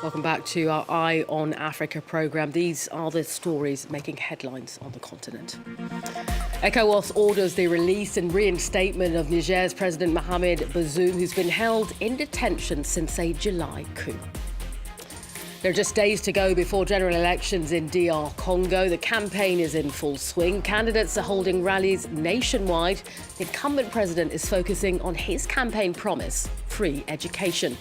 Welcome back to our Eye on Africa programme. These are the stories making headlines on the continent. ECOWAS orders the release and reinstatement of Niger's President Mohamed Bazoum, who's been held in detention since a July coup. There are just days to go before general elections in DR Congo. The campaign is in full swing. Candidates are holding rallies nationwide. The incumbent president is focusing on his campaign promise, free education.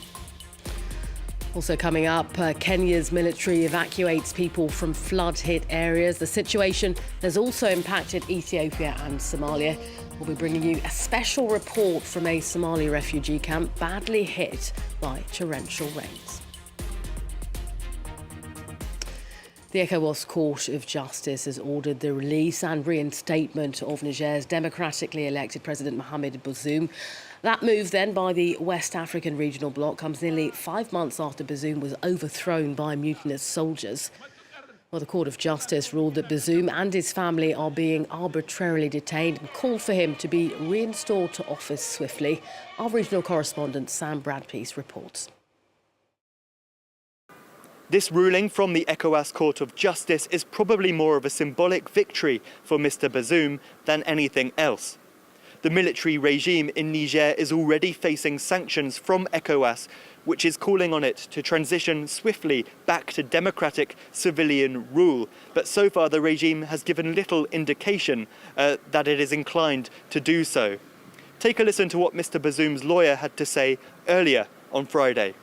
Also coming up, Kenya's military evacuates people from flood-hit areas. The situation has also impacted Ethiopia and Somalia. We'll be bringing you a special report from a Somali refugee camp badly hit by torrential rains. The ECOWAS Court of Justice has ordered the release and reinstatement of Niger's democratically elected President Mohamed Bazoum. That move then by the West African regional bloc comes nearly 5 months after Bazoum was overthrown by mutinous soldiers. Well, the Court of Justice ruled that Bazoum and his family are being arbitrarily detained and called for him to be reinstated to office swiftly. Our regional correspondent Sam Bradpeace reports. This ruling from the ECOWAS Court of Justice is probably more of a symbolic victory for Mr. Bazoum than anything else. The military regime in Niger is already facing sanctions from ECOWAS, which is calling on it to transition swiftly back to democratic civilian rule. But so far, the regime has given little indication that it is inclined to do so. Take a listen to what Mr. Bazoum's lawyer had to say earlier on Friday.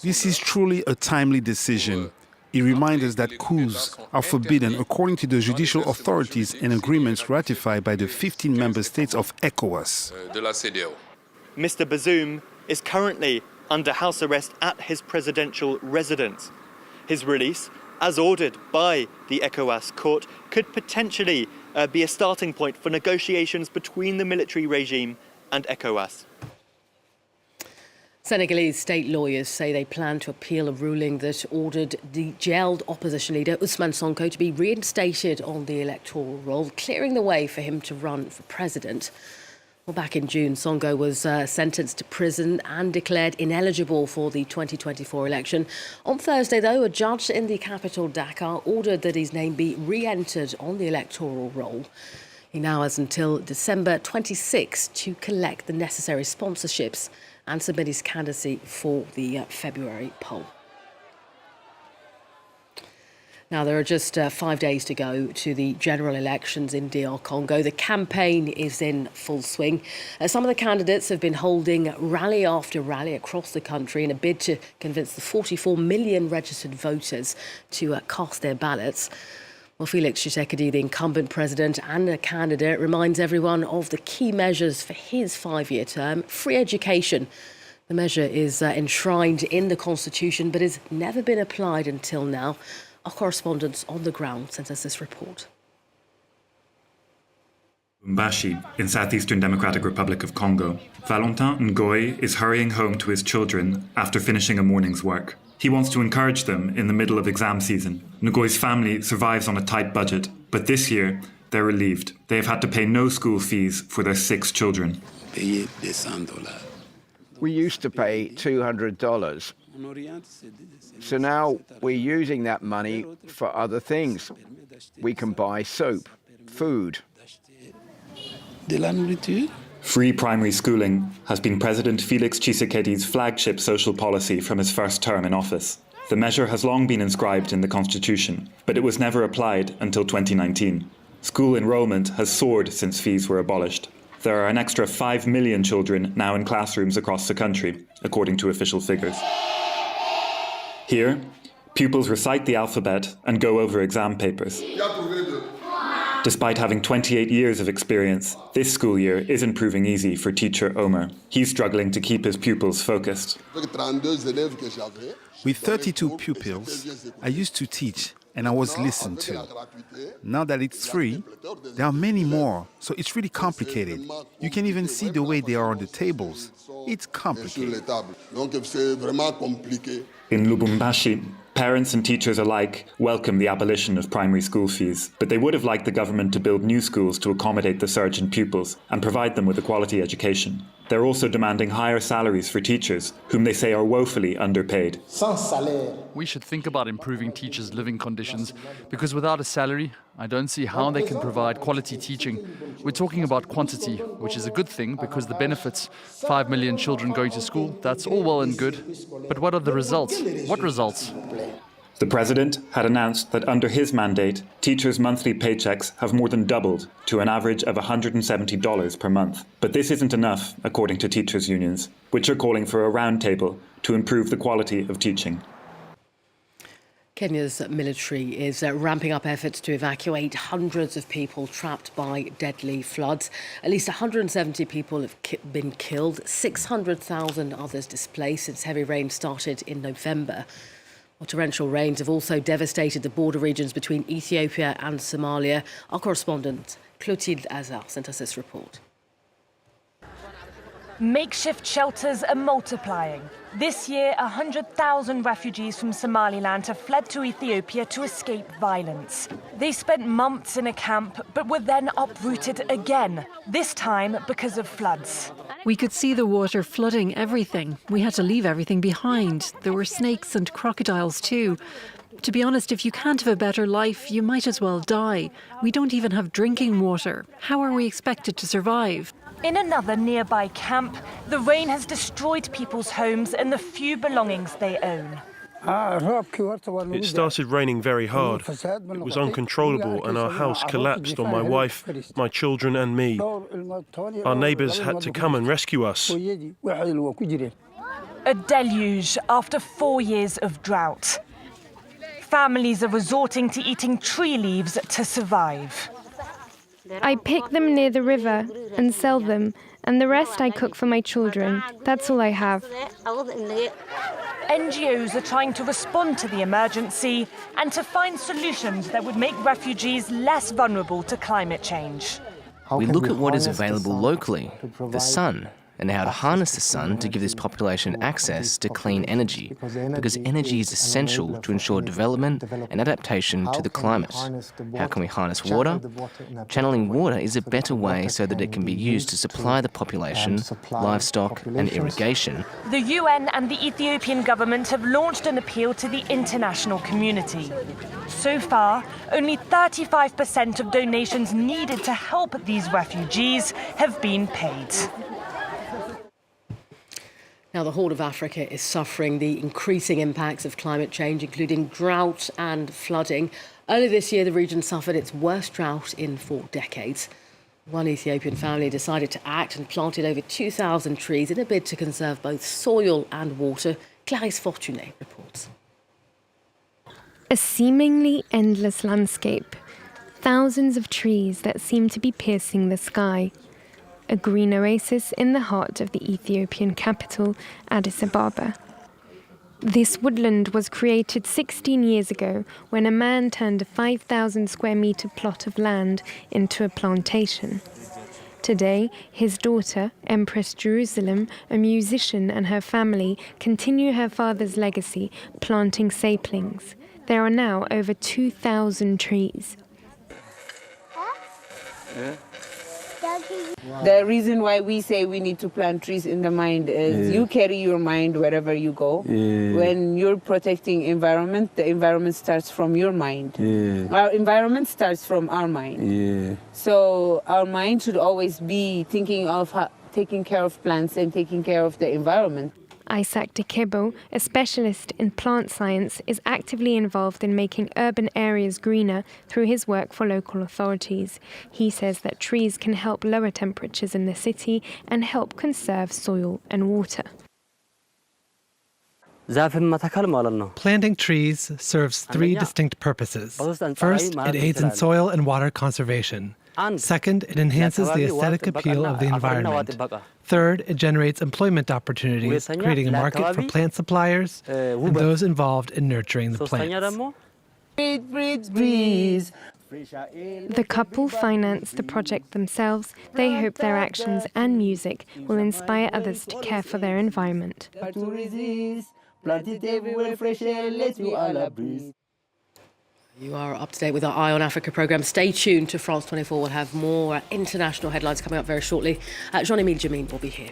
This is truly a timely decision. It reminds us that coups are forbidden according to the judicial authorities and agreements ratified by the 15 member states of ECOWAS. Mr. Bazoum is currently under house arrest at his presidential residence. His release, as ordered by the ECOWAS court, could potentially be a starting point for negotiations between the military regime and ECOWAS. Senegalese state lawyers say they plan to appeal a ruling that ordered the jailed opposition leader Ousmane Sonko to be reinstated on the electoral roll, clearing the way for him to run for president. Well, back in June, Sonko was sentenced to prison and declared ineligible for the 2024 election. On Thursday, though, a judge in the capital, Dakar, ordered that his name be re-entered on the electoral roll. He now has until December 26 to collect the necessary sponsorships and submit his candidacy for the February poll. Now, there are just 5 days to go to the general elections in DR Congo. The campaign is in full swing. Some of the candidates have been holding rally after rally across the country in a bid to convince the 44 million registered voters to cast their ballots. Well, Felix Tshisekedi, the incumbent president and a candidate, reminds everyone of the key measures for his 5-year term. Free education. The measure is enshrined in the Constitution, but has never been applied until now. Our correspondents on the ground sent us this report. Lubumbashi, in southeastern Democratic Republic of Congo, Valentin Ngoy is hurrying home to his children after finishing a morning's work. He wants to encourage them in the middle of exam season. Ngoy's family survives on a tight budget, but this year they're relieved. They have had to pay no school fees for their 6 children. We used to pay $200. So now we're using that money for other things. We can buy soap, food. Free primary schooling has been President Felix Tshisekedi's flagship social policy from his first term in office. The measure has long been inscribed in the Constitution, but it was never applied until 2019. School enrollment has soared since fees were abolished. There are an extra 5 million children now in classrooms across the country, according to official figures. Here, pupils recite the alphabet and go over exam papers. Despite having 28 years of experience, this school year isn't proving easy for teacher Omer. He's struggling to keep his pupils focused. With 32 pupils, I used to teach and I was listened to. Now that it's free, there are many more, so it's really complicated. You can even see the way they are on the tables. It's complicated. In Lubumbashi, parents and teachers alike welcome the abolition of primary school fees, but they would have liked the government to build new schools to accommodate the surge in pupils and provide them with a quality education. They're also demanding higher salaries for teachers, whom they say are woefully underpaid. We should think about improving teachers' living conditions, because without a salary, I don't see how they can provide quality teaching. We're talking about quantity, which is a good thing because the benefits, 5 million children going to school, that's all well and good. But what are the results? What results? The president had announced that under his mandate, teachers' monthly paychecks have more than doubled to an average of $170 per month. But this isn't enough, according to teachers' unions, which are calling for a roundtable to improve the quality of teaching. Kenya's military is ramping up efforts to evacuate hundreds of people trapped by deadly floods. At least 170 people have been killed, 600,000 others displaced since heavy rain started in November. Well, torrential rains have also devastated the border regions between Ethiopia and Somalia. Our correspondent, Clotilde Azar, sent us this report. Makeshift shelters are multiplying. This year, 100,000 refugees from Somaliland have fled to Ethiopia to escape violence. They spent months in a camp, but were then uprooted again, this time because of floods. We could see the water flooding everything. We had to leave everything behind. There were snakes and crocodiles too. To be honest, if you can't have a better life, you might as well die. We don't even have drinking water. How are we expected to survive? In another nearby camp, the rain has destroyed people's homes and the few belongings they own. It started raining very hard. It was uncontrollable and our house collapsed on my wife, my children and me. Our neighbours had to come and rescue us. A deluge after 4 years of drought. Families are resorting to eating tree leaves to survive. I pick them near the river and sell them, and the rest I cook for my children. That's all I have. NGOs are trying to respond to the emergency and to find solutions that would make refugees less vulnerable to climate change. We look at what is available locally, the sun, and how to harness the sun to give this population access to clean energy, because energy is essential to ensure development and adaptation to the climate. How can we harness water? Channeling water is a better way so that it can be used to supply the population, livestock and irrigation. The UN and the Ethiopian government have launched an appeal to the international community. So far, only 35% of donations needed to help these refugees have been paid. Now, the Horn of Africa is suffering the increasing impacts of climate change, including drought and flooding. Earlier this year, the region suffered its worst drought in 4 decades. One Ethiopian family decided to act and planted over 2,000 trees in a bid to conserve both soil and water. Clarisse Fortuné reports. A seemingly endless landscape. Thousands of trees that seem to be piercing the sky. A green oasis in the heart of the Ethiopian capital, Addis Ababa. This woodland was created 16 years ago when a man turned a 5,000 square metre plot of land into a plantation. Today, his daughter, Empress Jerusalem, a musician, and her family continue her father's legacy, planting saplings. There are now over 2,000 trees. The reason why we say we need to plant trees in the mind is you carry your mind wherever you go. When you're protecting environment, the environment starts from your mind. Our environment starts from our mind. So our mind should always be thinking of taking care of plants and taking care of the environment. Isaac Dekebo, a specialist in plant science, is actively involved in making urban areas greener through his work for local authorities. He says that trees can help lower temperatures in the city and help conserve soil and water. Planting trees serves 3 distinct purposes. First, it aids in soil and water conservation. Second, it enhances the aesthetic appeal of the environment. Third, it generates employment opportunities, creating a market for plant suppliers and those involved in nurturing the plants. The couple finance the project themselves. They hope their actions and music will inspire others to care for their environment. You are up to date with our Eye on Africa programme. Stay tuned to France 24. We'll have more international headlines coming up very shortly. Jean-Émile Jamin will be here.